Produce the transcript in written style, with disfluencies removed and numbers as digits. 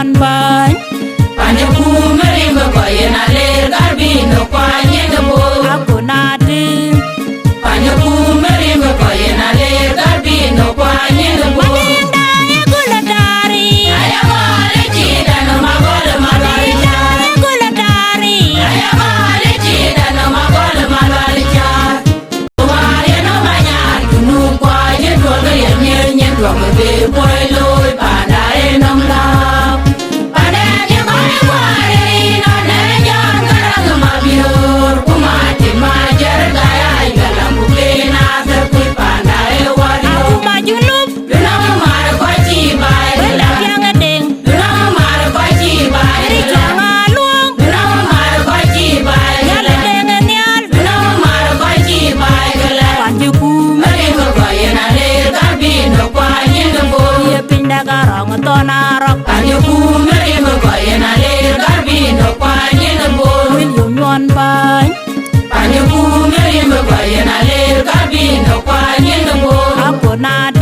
nyon bany Panya kumari mbaye na ler garbi no kwanye ngabo akunati Panya kumari mbaye na ler garbi no kwanye ngabo Madinda yagulatari Ayamale chida no magol malalcha yagulatari Ayamale chida no magol malalcha Wale no manya tunu kwanye dwaga yenyen nyen dwaga be boilo pada enom la Pada nye kwanye kwanye no nenyan karang mabiur kumati majar gaya galam bukena terpui pada ewadi Majunub Dunang mar kwachi bai wala yang ding Dunang mar kwachi bai jangaluang Dunang mar kwachi bai yala ding nyal Dunang mar kwachi bai gala panjuku Mari mbaye na ler garbi no kwanye ngabo ye pinda garong tonarok Panyo kumari mbaye na ler garbi no kwanye ngabo William nyon bany Panyo kumari mbaye na ler garbi no kwanye ngabo akunati